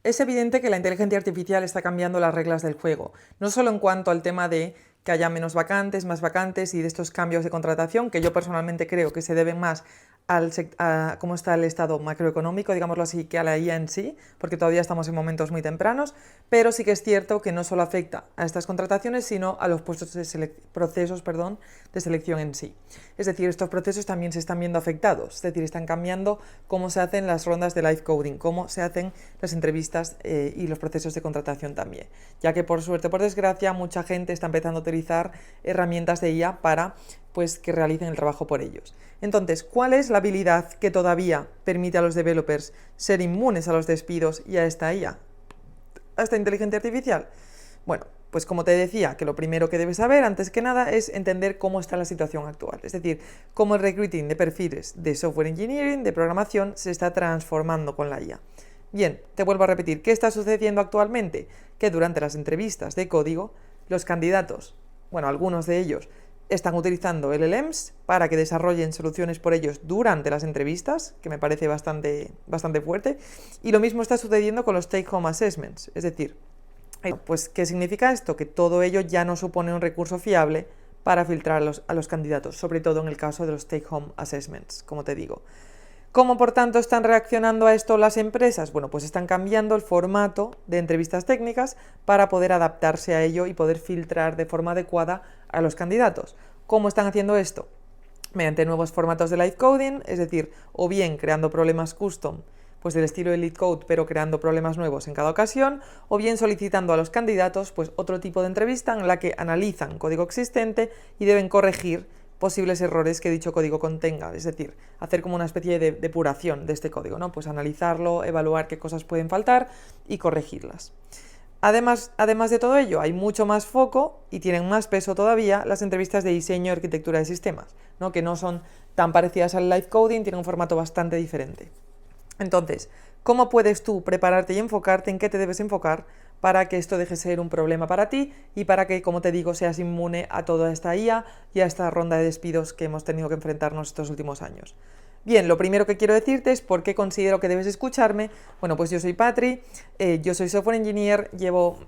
Es evidente que la inteligencia artificial está cambiando las reglas del juego, no solo en cuanto al tema de que haya menos vacantes, más vacantes y de estos cambios de contratación, que yo personalmente creo que se deben más a cómo está el estado macroeconómico, digámoslo así, que a la IA en sí, porque todavía estamos en momentos muy tempranos, pero sí que es cierto que no solo afecta a estas contrataciones, sino a los procesos de selección en sí. Es decir, estos procesos también se están viendo afectados, es decir, están cambiando cómo se hacen las rondas de live coding, cómo se hacen las entrevistas y los procesos de contratación también, ya que por suerte o por desgracia mucha gente está empezando a utilizar herramientas de IA para que realicen el trabajo por ellos. Entonces, ¿cuál es la habilidad que todavía permite a los developers ser inmunes a los despidos y a esta IA, a esta inteligencia artificial? Bueno, pues como te decía, que lo primero que debes saber, antes que nada, es entender cómo está la situación actual. Es decir, cómo el recruiting de perfiles de software engineering, de programación, se está transformando con la IA. Bien, te vuelvo a repetir, ¿qué está sucediendo actualmente? Que durante las entrevistas de código, los candidatos, bueno, algunos de ellos, están utilizando LLMs para que desarrollen soluciones por ellos durante las entrevistas, que me parece bastante fuerte, y lo mismo está sucediendo con los take-home assessments, es decir, pues ¿qué significa esto? Que todo ello ya no supone un recurso fiable para filtrar a los candidatos, sobre todo en el caso de los take-home assessments, como te digo. ¿Cómo, por tanto, están reaccionando a esto las empresas? Bueno, pues están cambiando el formato de entrevistas técnicas para poder adaptarse a ello y poder filtrar de forma adecuada a los candidatos. ¿Cómo están haciendo esto? Mediante nuevos formatos de live coding, es decir, o bien creando problemas custom, pues del estilo de lead code, pero creando problemas nuevos en cada ocasión, o bien solicitando a los candidatos pues otro tipo de entrevista en la que analizan código existente y deben corregir posibles errores que dicho código contenga, es decir, hacer como una especie de depuración de este código, ¿no? Pues analizarlo, evaluar qué cosas pueden faltar y corregirlas. Además de todo ello, hay mucho más foco y tienen más peso todavía las entrevistas de diseño y arquitectura de sistemas, ¿no? Que no son tan parecidas al live coding, tienen un formato bastante diferente. Entonces, ¿cómo puedes tú prepararte y enfocarte en qué te debes enfocar para que esto deje de ser un problema para ti y para que, como te digo, seas inmune a toda esta IA y a esta ronda de despidos que hemos tenido que enfrentarnos estos últimos años? Bien, lo primero que quiero decirte es por qué considero que debes escucharme. Bueno, pues yo soy Patri, yo soy software engineer,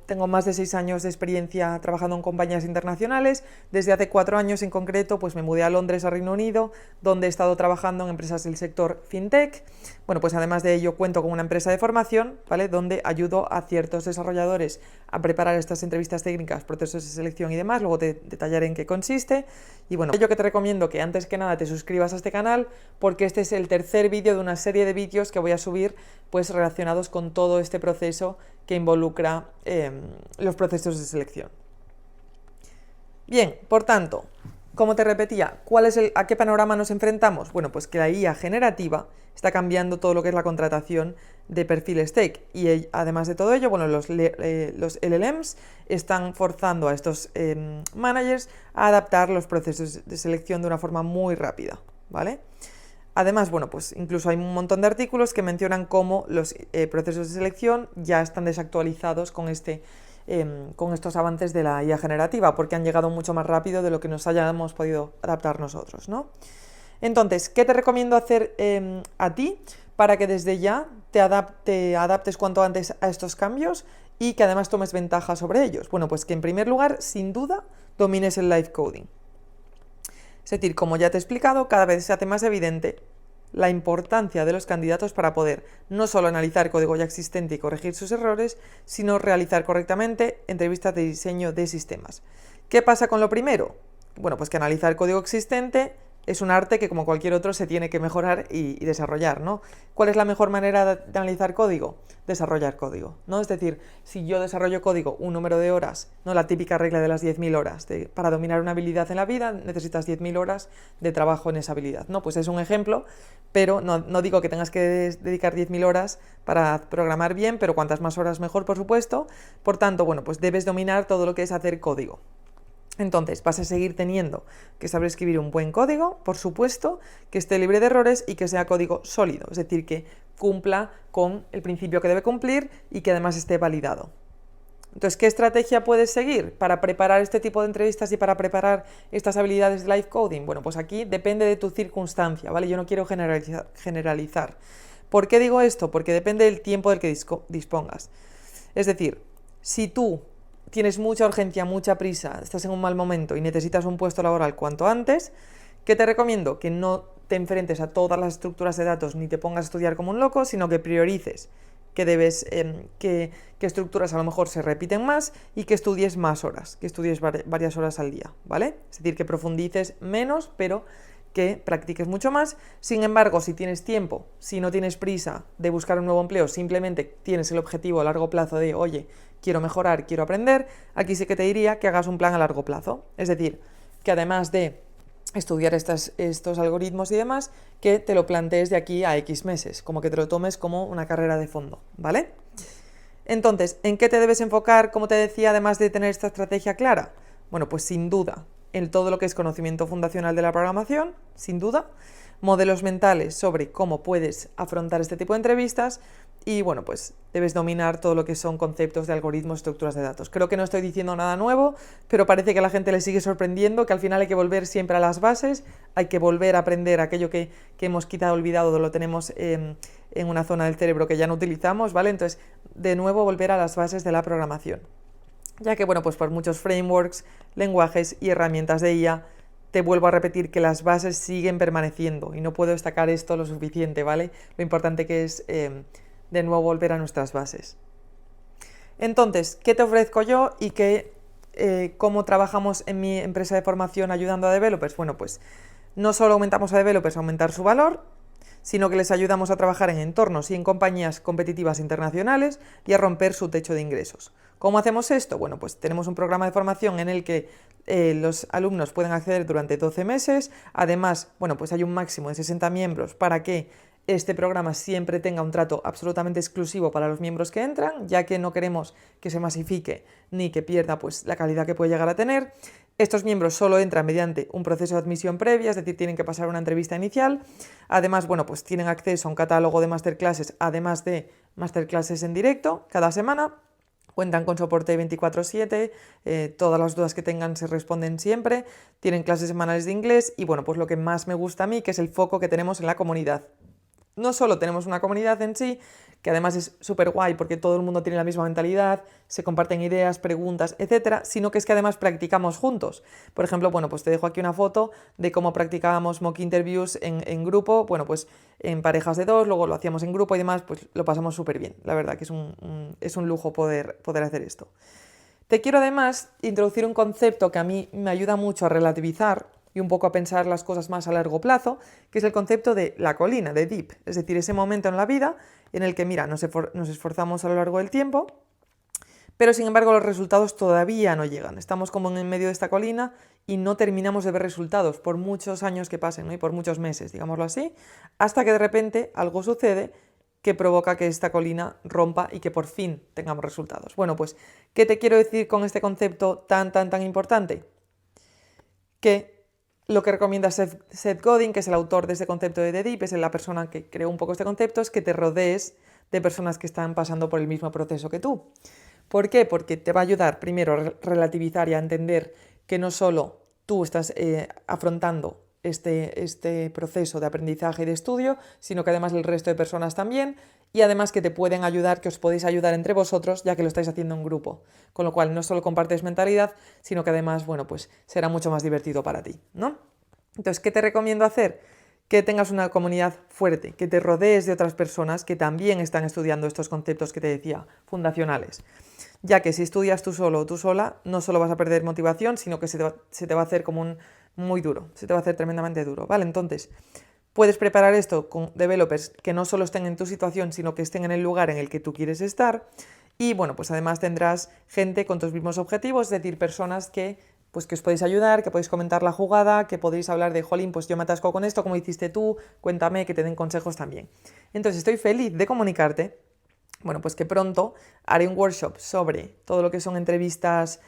tengo más de 6 años de experiencia trabajando en compañías internacionales. Desde hace 4 años en concreto, pues me mudé a Londres, a Reino Unido, donde he estado trabajando en empresas del sector fintech. Bueno, pues además de ello cuento con una empresa de formación, ¿vale? Donde ayudo a ciertos desarrolladores a preparar estas entrevistas técnicas, procesos de selección y demás. Luego te detallaré en qué consiste. Y bueno, yo que te recomiendo que antes que nada te suscribas a este canal, porque este es el tercer vídeo de una serie de vídeos que voy a subir pues relacionados con todo este proceso que involucra los procesos de selección. Bien, por tanto, como te repetía, ¿a qué panorama nos enfrentamos? Bueno, pues que la IA generativa está cambiando todo lo que es la contratación de perfiles tech y además de todo ello, bueno, los LLMs están forzando a estos managers a adaptar los procesos de selección de una forma muy rápida, ¿vale? Además, bueno, pues incluso hay un montón de artículos que mencionan cómo los procesos de selección ya están desactualizados con estos avances de la IA generativa, porque han llegado mucho más rápido de lo que nos hayamos podido adaptar nosotros, ¿no? Entonces, ¿qué te recomiendo hacer a ti para que desde ya te adaptes cuanto antes a estos cambios y que además tomes ventaja sobre ellos? Bueno, pues que en primer lugar, sin duda, domines el live coding. Es decir, como ya te he explicado, cada vez se hace más evidente la importancia de los candidatos para poder no solo analizar código ya existente y corregir sus errores, sino realizar correctamente entrevistas de diseño de sistemas. ¿Qué pasa con lo primero? Bueno, pues que analizar código existente es un arte que, como cualquier otro, se tiene que mejorar y desarrollar, ¿no? ¿Cuál es la mejor manera de analizar código? Desarrollar código, ¿no? Es decir, si yo desarrollo código un número de horas, no la típica regla de las 10.000 horas, para dominar una habilidad en la vida necesitas 10.000 horas de trabajo en esa habilidad, ¿no? Pues es un ejemplo, pero no digo que tengas que dedicar 10.000 horas para programar bien, pero cuantas más horas mejor, por supuesto. Por tanto, bueno, pues debes dominar todo lo que es hacer código. Entonces vas a seguir teniendo que saber escribir un buen código, por supuesto, que esté libre de errores y que sea código sólido, es decir, que cumpla con el principio que debe cumplir y que además esté validado. Entonces, ¿qué estrategia puedes seguir para preparar este tipo de entrevistas y para preparar estas habilidades de live coding? Bueno, pues aquí depende de tu circunstancia, ¿vale? Yo no quiero generalizar, ¿Por qué digo esto? Porque depende del tiempo del que dispongas. Es decir, si tú tienes mucha urgencia, mucha prisa, estás en un mal momento y necesitas un puesto laboral cuanto antes, ¿qué te recomiendo? Que no te enfrentes a todas las estructuras de datos ni te pongas a estudiar como un loco, sino que priorices que debes, que estructuras a lo mejor se repiten más y que estudies más horas, que estudies varias horas al día, ¿vale? Es decir, que profundices menos, pero que practiques mucho más. Sin embargo, si tienes tiempo, si no tienes prisa de buscar un nuevo empleo, simplemente tienes el objetivo a largo plazo de, oye, quiero mejorar, quiero aprender, aquí sí que te diría que hagas un plan a largo plazo. Es decir, que además de estudiar estos algoritmos y demás, que te lo plantees de aquí a X meses, como que te lo tomes como una carrera de fondo, ¿vale? Entonces, ¿en qué te debes enfocar, como te decía, además de tener esta estrategia clara? Bueno, pues sin duda, en todo lo que es conocimiento fundacional de la programación, sin duda, modelos mentales sobre cómo puedes afrontar este tipo de entrevistas y, bueno, pues debes dominar todo lo que son conceptos de algoritmos, estructuras de datos. Creo que no estoy diciendo nada nuevo, pero parece que a la gente le sigue sorprendiendo, que al final hay que volver siempre a las bases, hay que volver a aprender aquello que hemos quizá olvidado o lo tenemos en una zona del cerebro que ya no utilizamos, ¿vale? Entonces, de nuevo volver a las bases de la programación. Ya que, bueno, pues por muchos frameworks, lenguajes y herramientas de IA, te vuelvo a repetir que las bases siguen permaneciendo y no puedo destacar esto lo suficiente, ¿vale? Lo importante que es, de nuevo, volver a nuestras bases. Entonces, ¿qué te ofrezco yo y cómo trabajamos en mi empresa de formación ayudando a developers? Bueno, pues no solo aumentamos a developers a aumentar su valor, sino que les ayudamos a trabajar en entornos y en compañías competitivas internacionales y a romper su techo de ingresos. ¿Cómo hacemos esto? Bueno, pues tenemos un programa de formación en el que los alumnos pueden acceder durante 12 meses. Además, bueno, pues hay un máximo de 60 miembros para que este programa siempre tenga un trato absolutamente exclusivo para los miembros que entran, ya que no queremos que se masifique ni que pierda pues, la calidad que puede llegar a tener. Estos miembros solo entran mediante un proceso de admisión previa, es decir, tienen que pasar una entrevista inicial. Además, bueno, pues tienen acceso a un catálogo de masterclasses, además de masterclasses en directo cada semana. Cuentan con soporte 24/7, todas las dudas que tengan se responden siempre, tienen clases semanales de inglés y, bueno, pues lo que más me gusta a mí, que es el foco que tenemos en la comunidad. No solo tenemos una comunidad en sí, que además es súper guay porque todo el mundo tiene la misma mentalidad, se comparten ideas, preguntas, etcétera, sino que es que además practicamos juntos. Por ejemplo, bueno, pues te dejo aquí una foto de cómo practicábamos mock interviews en grupo, bueno, pues en parejas de dos, luego lo hacíamos en grupo y demás, pues lo pasamos súper bien. La verdad que es un lujo poder hacer esto. Te quiero además introducir un concepto que a mí me ayuda mucho a relativizar y un poco a pensar las cosas más a largo plazo, que es el concepto de la colina, de dip, es decir, ese momento en la vida en el que, mira, nos esforzamos a lo largo del tiempo, pero sin embargo los resultados todavía no llegan. Estamos como en medio de esta colina y no terminamos de ver resultados por muchos años que pasen, ¿no? Y por muchos meses, digámoslo así, hasta que de repente algo sucede que provoca que esta colina rompa y que por fin tengamos resultados. Bueno, pues, ¿qué te quiero decir con este concepto tan importante? Que lo que recomienda Seth Godin, que es el autor de este concepto de The Deep, es la persona que creó un poco este concepto, es que te rodees de personas que están pasando por el mismo proceso que tú. ¿Por qué? Porque te va a ayudar primero a relativizar y a entender que no solo tú estás afrontando este proceso de aprendizaje y de estudio, sino que además el resto de personas también, y además que te pueden ayudar, que os podéis ayudar entre vosotros, ya que lo estáis haciendo en grupo. Con lo cual no solo compartes mentalidad, sino que además, bueno, pues será mucho más divertido para ti, ¿no? Entonces, ¿qué te recomiendo hacer? Que tengas una comunidad fuerte, que te rodees de otras personas que también están estudiando estos conceptos que te decía, fundacionales. Ya que si estudias tú solo o tú sola, no solo vas a perder motivación, sino que se te va a hacer como muy duro, se te va a hacer tremendamente duro, ¿vale? Entonces, puedes preparar esto con developers que no solo estén en tu situación, sino que estén en el lugar en el que tú quieres estar. Y bueno, pues además tendrás gente con tus mismos objetivos, es decir, personas que os podéis ayudar, que podéis comentar la jugada, que podéis hablar de, jolín, pues yo me atasco con esto, ¿cómo hiciste tú? Cuéntame, que te den consejos también. Entonces, estoy feliz de comunicarte, bueno, pues que pronto haré un workshop sobre todo lo que son entrevistas,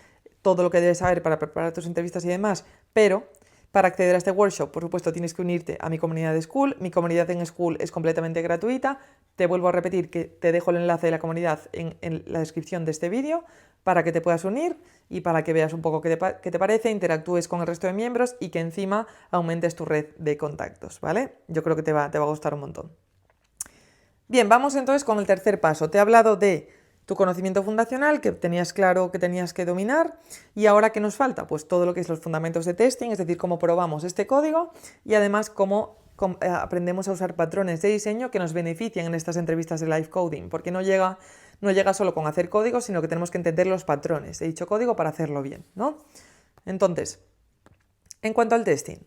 todo lo que debes saber para preparar tus entrevistas y demás, pero para acceder a este workshop, por supuesto, tienes que unirte a mi comunidad de Skool. Mi comunidad en Skool es completamente gratuita. Te vuelvo a repetir que te dejo el enlace de la comunidad en la descripción de este vídeo para que te puedas unir y para que veas un poco qué te parece, interactúes con el resto de miembros y que encima aumentes tu red de contactos, ¿vale? Yo creo que te va a gustar un montón. Bien, vamos entonces con el tercer paso. Te he hablado de tu conocimiento fundacional, que tenías claro que tenías que dominar, y ahora ¿qué nos falta? Pues todo lo que es los fundamentos de testing, es decir, cómo probamos este código y además cómo aprendemos a usar patrones de diseño que nos benefician en estas entrevistas de live coding, porque no llega solo con hacer código, sino que tenemos que entender los patrones de dicho código para hacerlo bien, ¿no? Entonces, en cuanto al testing,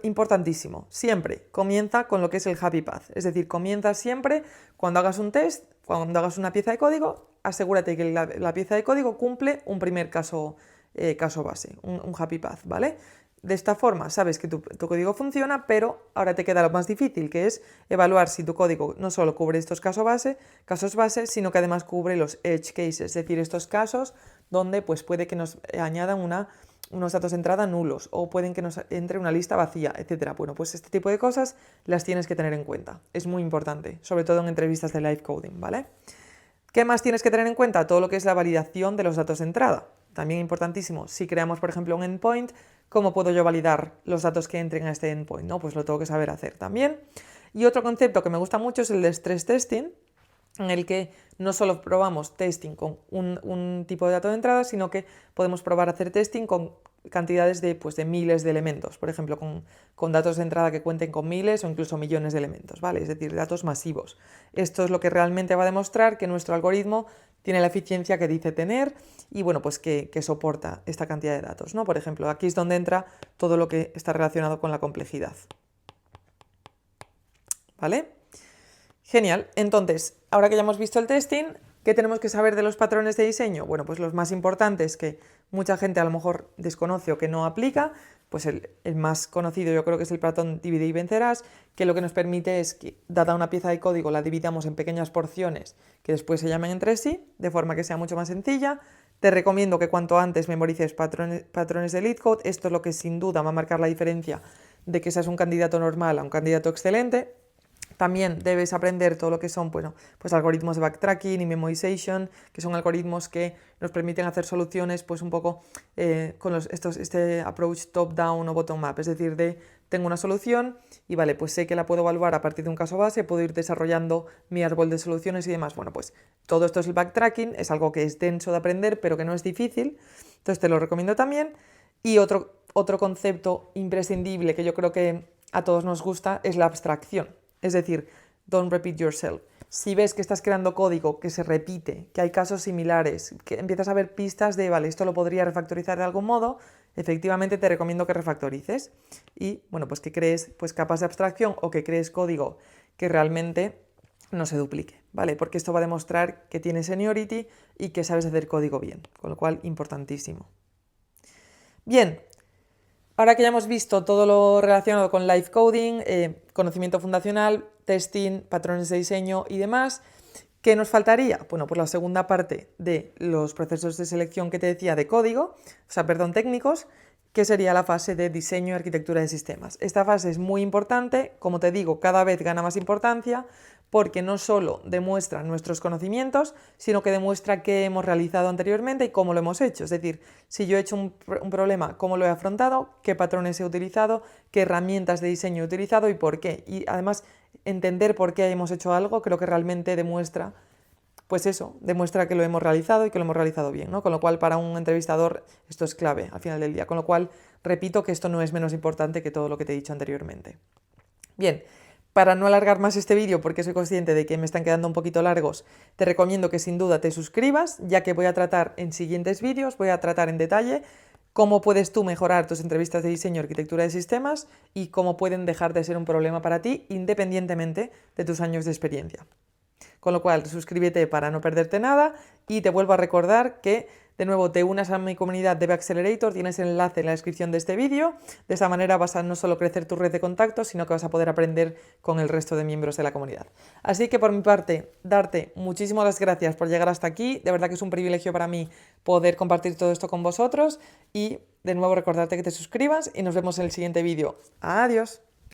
importantísimo, siempre comienza con lo que es el happy path, es decir, comienza siempre cuando hagas un test, cuando hagas una pieza de código, asegúrate que la pieza de código cumple un primer caso base, un happy path, ¿vale? De esta forma sabes que tu código funciona, pero ahora te queda lo más difícil, que es evaluar si tu código no solo cubre estos casos base, sino que además cubre los edge cases, es decir, estos casos donde pues, puede que nos añadan unos datos de entrada nulos o pueden que nos entre una lista vacía, etc. Bueno, pues este tipo de cosas las tienes que tener en cuenta. Es muy importante, sobre todo en entrevistas de live coding, ¿vale? ¿Qué más tienes que tener en cuenta? Todo lo que es la validación de los datos de entrada. También importantísimo, si creamos, por ejemplo, un endpoint, ¿cómo puedo yo validar los datos que entren a este endpoint? ¿No? Pues lo tengo que saber hacer también. Y otro concepto que me gusta mucho es el de stress testing, en el que no solo probamos testing con un tipo de dato de entrada, sino que podemos probar hacer testing con cantidades de miles de elementos, por ejemplo, con datos de entrada que cuenten con miles o incluso millones de elementos, ¿vale? Es decir, datos masivos. Esto es lo que realmente va a demostrar que nuestro algoritmo tiene la eficiencia que dice tener y, bueno, pues que soporta esta cantidad de datos, ¿no? Por ejemplo, aquí es donde entra todo lo que está relacionado con la complejidad, ¿vale? Genial. Entonces, ahora que ya hemos visto el testing, ¿qué tenemos que saber de los patrones de diseño? Bueno, pues los más importantes que mucha gente a lo mejor desconoce o que no aplica, pues el más conocido yo creo que es el patrón divide y vencerás, que lo que nos permite es que, dada una pieza de código, la dividamos en pequeñas porciones que después se llamen entre sí, de forma que sea mucho más sencilla. Te recomiendo que cuanto antes memorices patrones de LeetCode. Esto es lo que sin duda va a marcar la diferencia de que seas un candidato normal a un candidato excelente. También debes aprender todo lo que son pues algoritmos de backtracking y memoization, que son algoritmos que nos permiten hacer soluciones pues un poco con este approach top-down o bottom-up, es decir, tengo una solución y vale, pues sé que la puedo evaluar a partir de un caso base, puedo ir desarrollando mi árbol de soluciones y demás. Bueno, pues todo esto es el backtracking, es algo que es denso de aprender, pero que no es difícil, entonces te lo recomiendo también. Y otro concepto imprescindible que yo creo que a todos nos gusta es la abstracción. Es decir, don't repeat yourself. Si ves que estás creando código que se repite, que hay casos similares, que empiezas a ver pistas de, vale, esto lo podría refactorizar de algún modo, efectivamente te recomiendo que refactorices y, bueno, pues que crees capas de abstracción o que crees código que realmente no se duplique, ¿vale? Porque esto va a demostrar que tienes seniority y que sabes hacer código bien, con lo cual, importantísimo. Bien. Ahora que ya hemos visto todo lo relacionado con live coding, conocimiento fundacional, testing, patrones de diseño y demás, ¿qué nos faltaría? Bueno, pues la segunda parte de los procesos de selección que te decía de código, técnicos, que sería la fase de diseño y arquitectura de sistemas. Esta fase es muy importante, como te digo, cada vez gana más importancia, porque no solo demuestra nuestros conocimientos, sino que demuestra qué hemos realizado anteriormente y cómo lo hemos hecho. Es decir, si yo he hecho un problema, cómo lo he afrontado, qué patrones he utilizado, qué herramientas de diseño he utilizado y por qué. Y además, entender por qué hemos hecho algo, creo que realmente demuestra, pues eso, demuestra que lo hemos realizado y que lo hemos realizado bien, ¿no? Con lo cual, para un entrevistador esto es clave al final del día. Con lo cual, repito que esto no es menos importante que todo lo que te he dicho anteriormente. Bien. Para no alargar más este vídeo, porque soy consciente de que me están quedando un poquito largos, te recomiendo que sin duda te suscribas, ya que voy a tratar en siguientes vídeos, voy a tratar en detalle cómo puedes tú mejorar tus entrevistas de diseño y arquitectura de sistemas y cómo pueden dejar de ser un problema para ti independientemente de tus años de experiencia. Con lo cual, suscríbete para no perderte nada y te vuelvo a recordar que, de nuevo, te unas a mi comunidad Dev Accelerator, tienes el enlace en la descripción de este vídeo. De esa manera vas a no solo crecer tu red de contactos, sino que vas a poder aprender con el resto de miembros de la comunidad. Así que por mi parte, darte muchísimas las gracias por llegar hasta aquí. De verdad que es un privilegio para mí poder compartir todo esto con vosotros y, de nuevo, recordarte que te suscribas y nos vemos en el siguiente vídeo. Adiós.